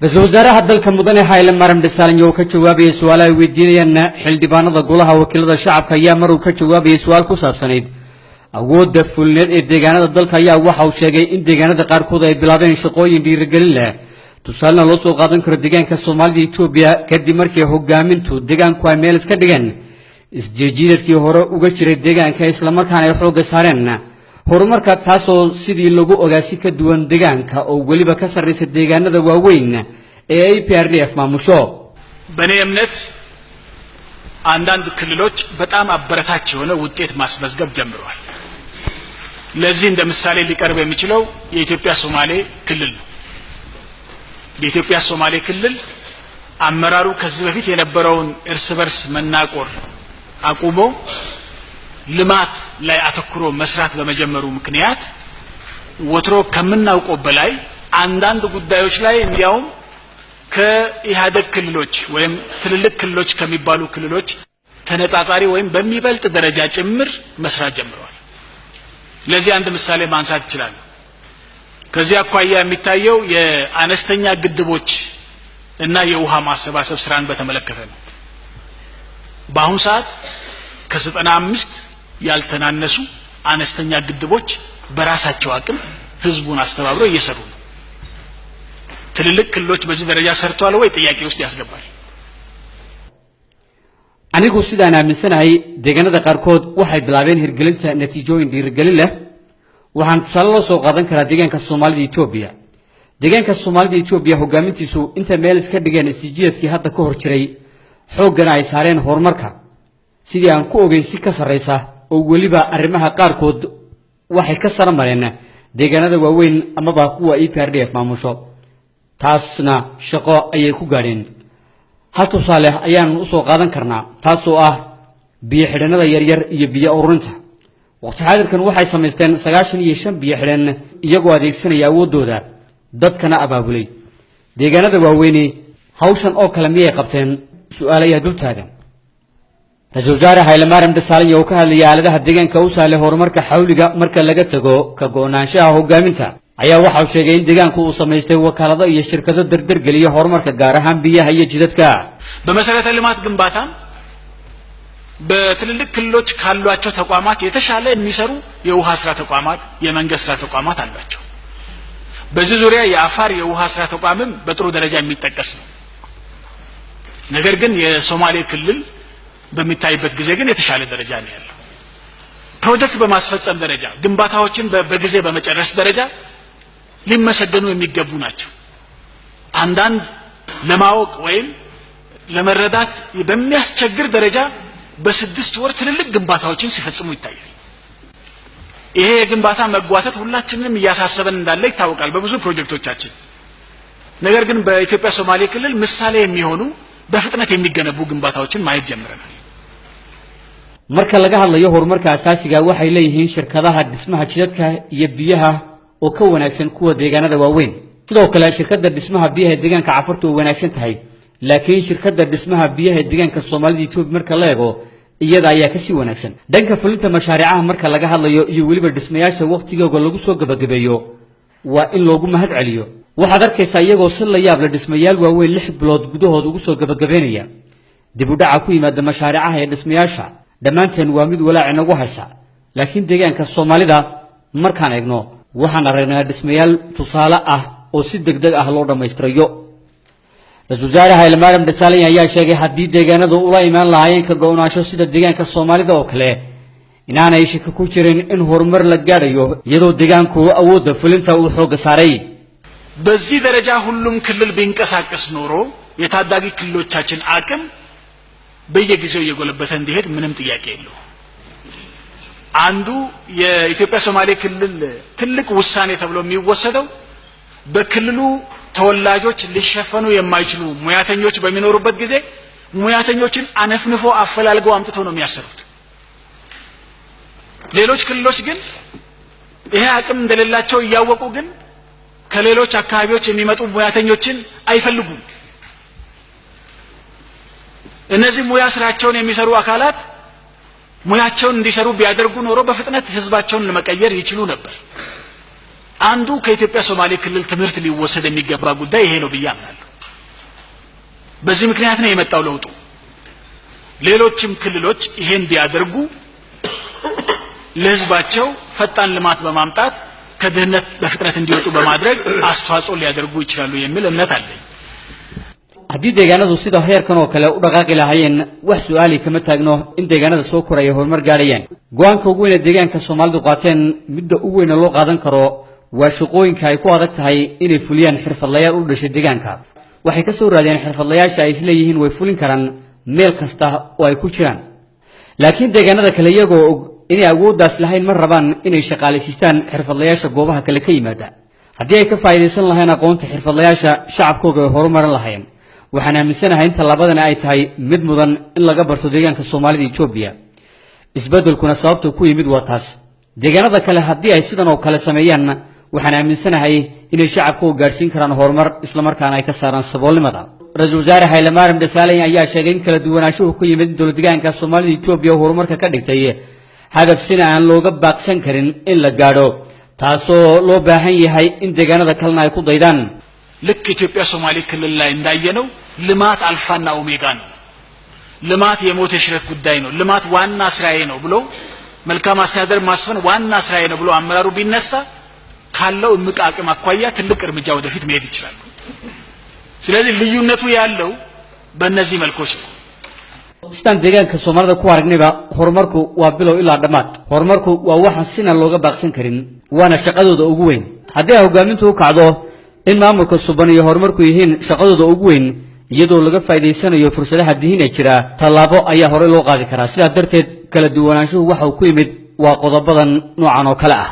رئيسل وزراء dalka mudane Haile Mariam Desalegn oo ka jawaabay su'aalo ay weydiinayaan xildhibaanada golaha wakiilada shacabka ayaa mar uu ka jawaabay su'aal ku saabsaneyd awoodda fulineed ee deegaanada dalka ayaa waxa uu sheegay in deegaanada qaarkood ay bilaabeen shaqooyin dhiirigelin leh tusaale loo soo qaadan karo deegaanka Soomaalida Itoobiya kadib markii hogaamintu deegaanku ay meel iska dhigeen isjiidjiidkii hore uga jiray deegaanka isla markaana ay xoog saareen horumarka taasoo sidii lagu ogaasi ka duwan deegaanka oo waliba ka sarreeyay deegaanada waaweyn ee APRDF maamusho በኔ እምነት አንዳንድ ክልሎች በጣም አበረታች የሆነ ውጤት ማስመዝገብ ጀምረዋል። ለዚህ እንደ ምሳሌ ሊቀርብ የሚችለው የኢትዮጵያ ሶማሌ ክልል ነው። የኢትዮጵያ ሶማሌ ክልል አመራሩ ከዚህ በፊት የነበረውን እርስ በርስ መናቆር አቁሞ ልማት ላይ አተኩሮ መስራት በመጀመሩ ምክንያት ወትሮ ከምናውቀው በላይ አንዳንድ ጉዳዮች ላይ እንዲያውም ከኢህአዴግ ክልሎች ወይም ትልልቅ ክልሎች ከሚባሉ ክልሎች ተነጻጻሪ ወይም በሚበልጥ ደረጃ ጭምር መስራት ጀምረዋል። ለዚህ አንድ ምሳሌ ማንሳት ይችላል። ከዚህ አኳያ የሚታየው የአነስተኛ ግድቦች እና የውሃ ማሰባሰብ ስራን በተመለከተ ነው። በአሁኑ ሰዓት ከ95 ያልተናነሱ አነስተኛ ግድቦች በራሳቸው አቅም ህዝቡን አስተባብረው እየሰሩ ነው። ትልልቅ ክልሎች በዚህ ደረጃ ሰርተዋል ወይ ጥያቄ ውስጥ ያስገባል። anigu sidaan aaminsanahay deegaanada qaarkood waxay bilaabeen hirgelinta natiijooyin dhiirigelin leh waxaan tusaale loo soo qaadan karaa deegaanka Soomaalida Itoobiya deegaanka Soomaalida Itoobiya hogaamintiisu inta meel iska dhigeen isjiidkii hadda ka hor jiray xoogana ay saareen horumarka sidii aan ku ogeyn si ka sareysa oo waliba arrimaha qaarkood waxay ka saramareen deegaanada waaweyn ama ba kuwa APRDF maamusho taasna shaqo ayay ku gaadheen hal tusaale ayaan u soo qaadan karnaa taasoo ah biyo xidhanada yar yar iyo biyo ururinta waqti xaadirkan waxay sameysteen 95 biyo xidhan iyagoo adeegsanaya awoodooda dadkana abaabulay deegaanada waaweyn hawshan oo kale miyay qabteen su'aalaha dul taagan رئيسل وزراء Haile Mariam Desalegn oo ka hadlayay aaladaha deegaanka u saameeyay horumarka xawliga marka laga tago ka go'naanshaha hogaaminta ayaa waxa uu sheegay in deegaanku uu sameystay wakaalado iyo shirkado dardar geliya horumarka gaar ahaan biyaha iyo jidadka በመሰረተ ልማት ግንባታ በትልልቅ ክልሎች ካሏቸው ተቋማት የተሻለ የሚሰሩ የውሃ ስራ ተቋማት የመንግስት ስራ ተቋማት አሏቸው። በዚህ ዙሪያ የአፋር የውሃ ስራ ተቋምም በጥሩ ደረጃ የሚጠቀስ ነው። ነገር ግን የሶማሌ ክልል በሚታይበት ጊዜ ግን የተሻለ ደረጃ ነው ያለው። ፕሮጀክት በማስፈጸም ደረጃ ግንባታዎችን በጊዜ በመጨረስ ደረጃ ሊመሰገኑ የሚገቡ ናቸው። አንዳንድ ለማወቅ ወይም ለመረዳት በሚያስቸግር ደረጃ በ6 ወር ትልልቅ ግንባታዎችን ሲፈጽሙ ይታያል። ይሄ የግንባታ መጓተት ሁላችንንም እያሳሰበን እንዳለ ይታወቃል በብዙ ፕሮጀክቶቻችን። ነገር ግን በኢትዮጵያ ሶማሌ ክልል ምሳሌ የሚሆኑ በፍጥነት የሚገነቡ ግንባታዎችን ማየት ጀምረናል። marka laga hadlayo horumarka asaasiga waxay leeyihiin shirkadaha dhismaha jidadka iyo biyaha oo ka wanaagsan kuwa deegaanada waaweyn sidoo kale shirkadda dhismaha biyaha deegaanka Cafarta oo wanaagsan tahay laakiin shirkadda dhismaha biyaha deegaanka Soomaalida Itoobiya marka la eego iyada ayaa ka sii wanaagsan dhanka fulinta mashaariicaha marka laga hadlayo iyo waliba dhismayaasha waqtigooda lagu soo gabagabeeyo waa in loogu mahad celiyo waxaad arkaysaa iyagoo si la yaab leh dhismayaal waaweyn 6 bilood gudahood ugu soo gabagabeynaya dib u dhaca ku yimaada mashaariicaha ee dhismayaasha dhamaanteen waa mid walaac inagu haysa laakiin deegaanka Soomaalida markaan eegno waxaan aragnaa dhismayaal tusaale ah oo si degdeg ah loo dhameystirayo رئيسل وزراء Haile Mariam Desalegn ayaa sheegay haddii deegaanadu ula imaan lahaayeen ka go'naansho sida deegaanka Soomaalida oo kale inaanay shaki ku jirin in horumar la gaadhayo iyadoo deegaanku awoodda fulinta uu xoog saaray በዚህ ደረጃ ሁሉም ክልል ቢንቀሳቀስ ኖሮ የታዳጊ ክልሎቻችን አቅም በየጊዜው እየጎለበተ እንዲሄድ ምንም ጥያቄ የለው። አንዱ የኢትዮጵያ ሶማሌ ክልል ትልቅ ውሳኔ ተብሎ የሚወሰደው በክልሉ ተወላጆች ሊሸፈኑ የማይችሉ ሙያተኞች በሚኖሩበት ጊዜ ሙያተኞችን አነፍንፎ አፈላልገው አምጥተው ነው የሚያሰሩት። ሌሎች ክልሎች ግን ይሄ አቅም እንደሌላቸው እያወቁ ግን ከሌሎች አካባቢዎች የሚመጡ ሙያተኞችን አይፈልጉም። እነዚህ ሙያ ስራቸውን የሚሰሩ አካላት ሙያቸውን እንዲሰሩ ቢያደርጉ ኖሮ በፍጥነት ህዝባቸውን ለመቀየር ይችሉ ነበር። አንዱ ከኢትዮጵያ ሶማሌ ክልል ትምህርት ሊወሰድ የሚገባ ጉዳይ ይሄ ነው ብዬ አምናለሁ። በዚህ ምክንያት ነው የመጣው ለውጡ። ሌሎችም ክልሎች ይሄን ቢያደርጉ ለህዝባቸው ፈጣን ልማት በማምጣት ከድህነት በፍጥነት እንዲወጡ በማድረግ አስተዋጽኦ ሊያደርጉ ይችላሉ የሚል እምነት አለኝ። haddii deegaanadu sida heerkan oo kale u dhaqaaqi lahaayeen wax su'aali kama taagno in deegaanada soo koraya horumar gaarayaan go'aanka ugu weyn ee deegaanka Soomaalidu qaateen midda ugu weyn loo qaadan karo waa shaqooyinka ay ku adag tahay inay fuliyaan xirfadlayaal u dhashay deegaanka waxay ka soo raadeen xirfadlayaasha ay isla yihiin way fulin karaan meel kasta oo ay ku jiraan laakiin deegaanada kale iyagoo inay awooddaas lahayn mar rabaan inay shaqaaleysiistaan xirfadlayaasha goobaha kale ka yimaada haddii ay ka faa'iideysan lahayn aqoonta xirfadlayaasha shacabkooda ay horumarin lahayn waxaan aaminsanahay in talabadana ay tahay mid mudan in laga barto deegaanka Soomaalida Itoobiya isbeddelkuna sababta ku yimid waa taas deegaanada kale haddii ay sidan oo kale sameeyaan waxaan aaminsanahay inay shacabku gaarsiin karaan horumar isla markaana ay ka saaraan saboolnimada Ra'iisul Wasaare Haile Mariam Desalegn ayaa sheegay in kala duwanaanshuhu ku yimid dowlad deegaanka Soomaalida Itoobiya horumarka ka dhigtay hadaf sina aan looga baaqsan karin in la gaadho taasoo loo baahan yahay in deegaanada kalena ay ku daydaan ልክ ኢትዮጵያ ሶማሌ ክልል ላይ እንዳየነው ልማት አልፋና ኦሜጋ ነው። ልማት የሞት የሽረት ጉዳይ ነው። ልማት ዋና ስራዬ ነው ብሎ መልካም አስተዳደር ማስፈን ዋና ስራዬ ነው ብሎ አመራሩ ቢነሳ ካለው እምቅ አቅም አኳያ ትልቅ እርምጃ ወደፊት መሄድ ይችላል። ስለዚህ ልዩነቱ ያለው በእነዚህ መልኮች ነው። istaan deegaanka Soomaalida ku aragnayba horumarku waa bilow ilaa dhamaad horumarku waa waxa sina looga baaqsan karin waana shaqadooda ugu weyn haddii hogaamintu u kacdo in maamulka suban iyo horumarku yihiin shaqadooda ugu weyn iyadoo laga faa'iideysanayo fursadaha diin ee jira talaabo ayaa hore loo qaadi karaa sidaa darteed kala duwanaanshuhu waxa uu ku yimid waa qodobadan noocan oo kale ah